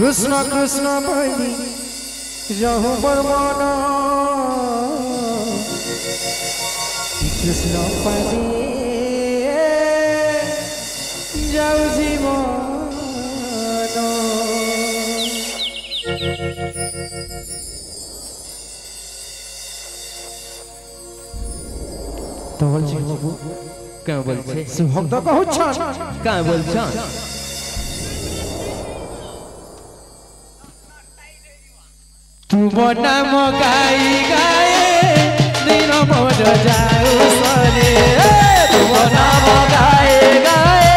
कृष्ण कृष्ण बोली रहु बरमाना कृष्ण पाली जाऊ जीवन तो बोलছি বাবু কেন বলছে ভক্ত কহুছন কেন বলছন तुम नाम गाई गाए दिन मोर जाऊ सरे तुम नाम गाए गाए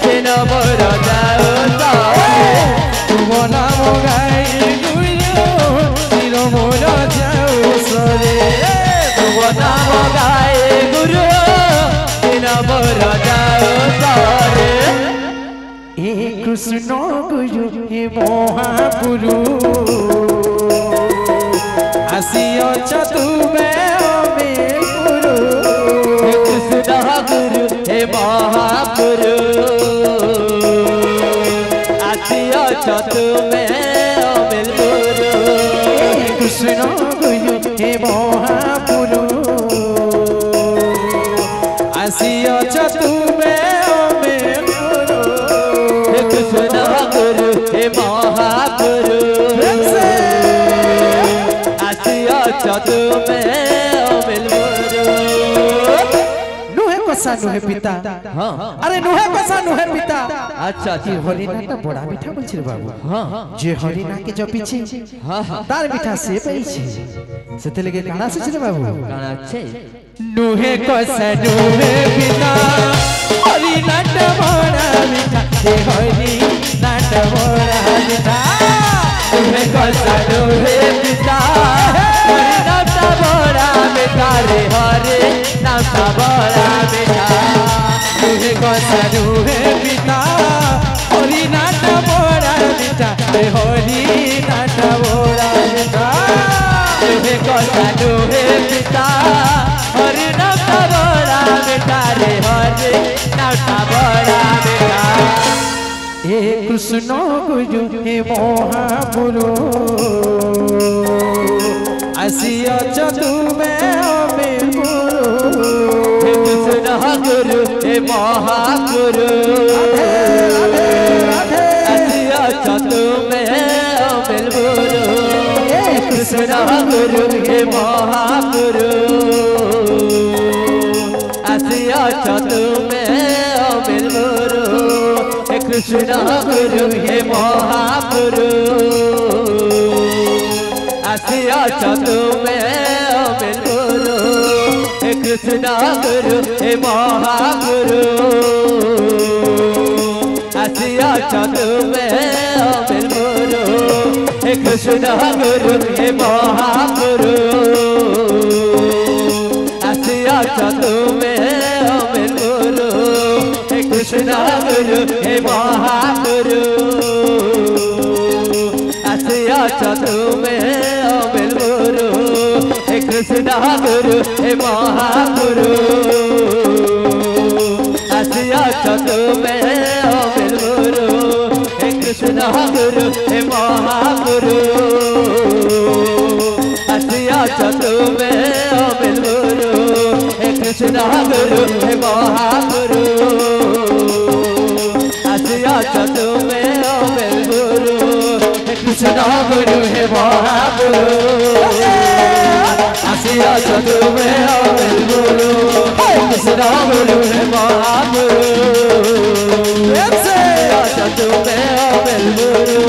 दिन मोर जाऊ सरे तुम नाम गाई गुरु दिन मोर जाऊ सरे तुम नाम गाए गुरु दिन मोर जाऊ सरे हे कृष्ण गुरु हे महापुरु आसियोच तुमे हमें गुरु हे कृष्ण गुरु हे महापुरु आसियोच तुमे हमें गुरु हे कृष्ण गुरु हे महापुरु आसियोच तुमे हमें गुरु हे कृष्ण गुरु हे महापुरु नुहे कसा नुहे पिता हाँ अरे नुहे कसा नुहे पिता अच्छा कि हरिनाटा बड़ा मीठा बोलछिल बाबू हाँ जे हरिना के जपिछि हाँ तार मीठा से पैछि सेते लगे काना से छिले बाबू गाना छे नुहे कसा नुहे पिता हरिनाटा बड़ा मीठा हे हरिनाटा बड़ा मीठा नुहे कसा नुहे पिता हरिनाटा बड़ा मीठा रे हरे नाटा बड़ा मीठा नुहे कसा नुहे पिता हरिनाटा बड़ा मीठा हे हरिनाटा बड़ा मीठा नुहे कसा नुहे पिता हरिनाटा बड़ा मीठा रे हरे नाटा बड़ा मीठा हे कृष्ण गुरु हे महापुरु आसियोच तुमे हमें गुरु हे कृष्ण गुरु हे महापुरु आसियोच तुमे हमें गुरु हे कृष्ण गुरु हे महापुरु आसियोच तुमे हमें गुरु हे कृष्ण गुरु हे महापुरु आसियोच तुमे हमें गुरु हे कृष्ण गुरु हे महापुरु आसियोच तुमे हमें गुरु हे कृष्ण गुरु हे महापुरु आसियोच तुमे हमें गुरु हे कृष्ण गुरु हे महापुरु आसियोच तुमे हमें गुरु हे कृष्ण गुरु हे महापुरु आसियोच तुमे हमें गुरु हे कृष्ण गुरु हे महापुरु आसियोच तुमे हमें गुरु हे कृष्ण गुरु हे महापुरु आसियोच तुमे हमें गुरु हे कृष्ण गुरु हे महापुरु आसियोच तुमे हमें गुरु हे कृष्ण गुरु हे महापुरु आसियोच तुमे हमें गुरु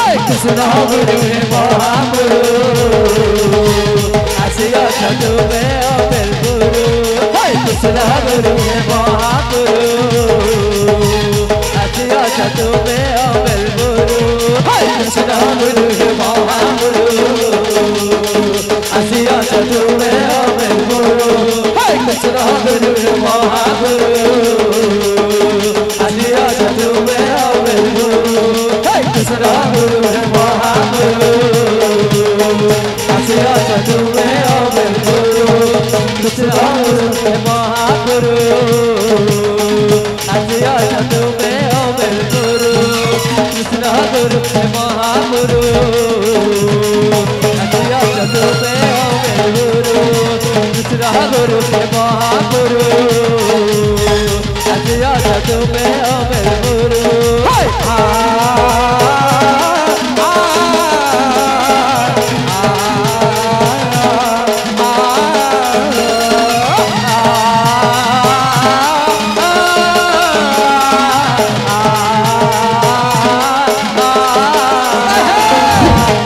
हे कृष्ण गुरु हे महापुरु आसियोच तुमे हमें गुरु हे कृष्ण गुरु हे महापुरु आसियोच तुमे हमें गुरु हे कृष्ण गुरु हे महापुरु आसियोच तुमे हमें गुरु हे कृष्ण गुरु हे महापुरु आसियोच तुमे हमें गुरु हे कृष्ण गुरु हे महापुरु आसियोच तुमे हमें गुरु कृष्ण गुरु हे महापुरु आसियोच तुमे हमें गुरु कृष्ण गुरु हे महापुरु गुरु हे महागुरु आसिया तुम्हें अमर गुरु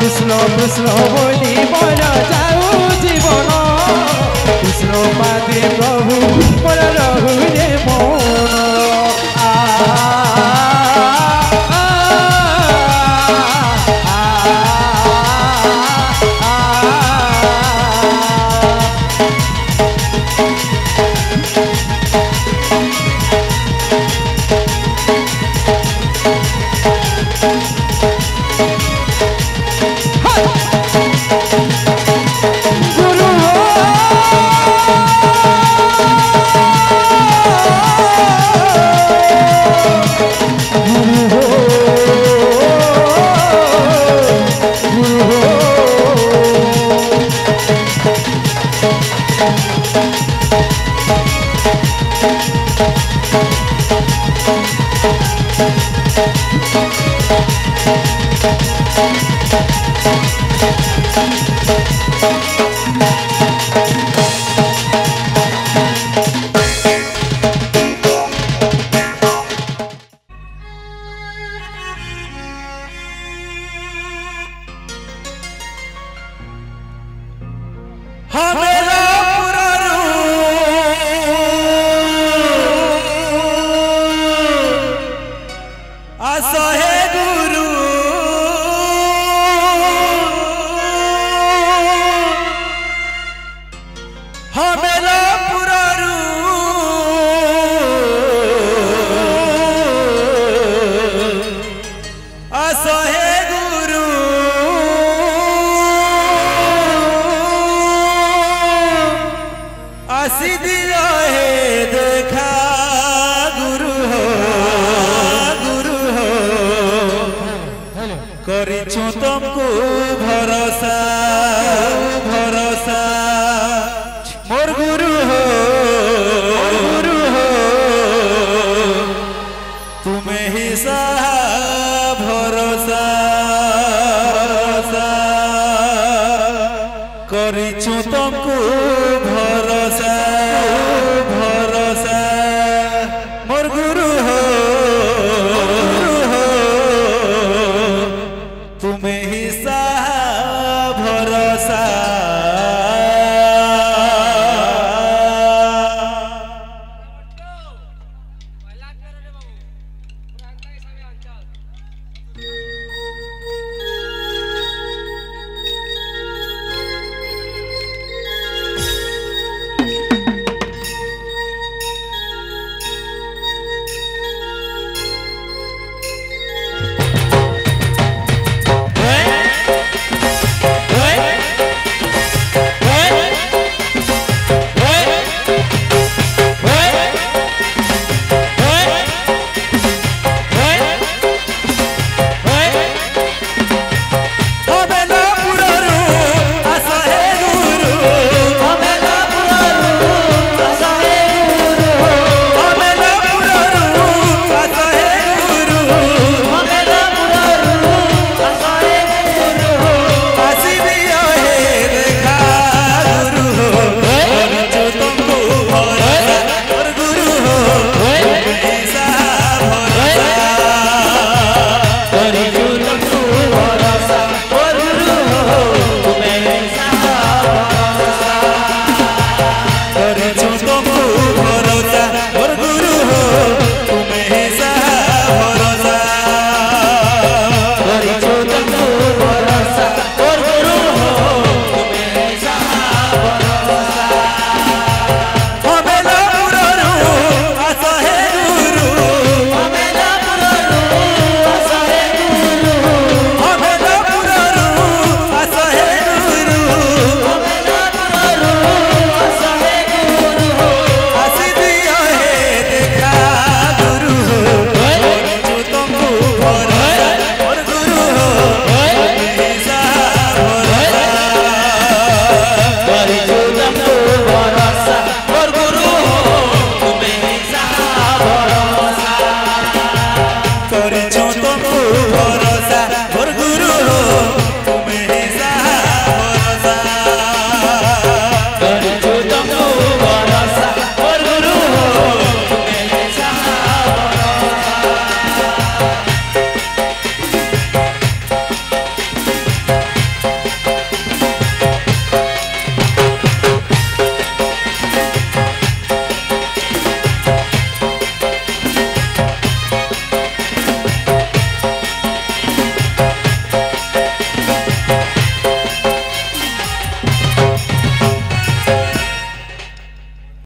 कृष्ण कृष्ण बोली मन जाऊ जीवन कृष्ण पादे प्रभु मन रहु रे मन तुमको भरोसा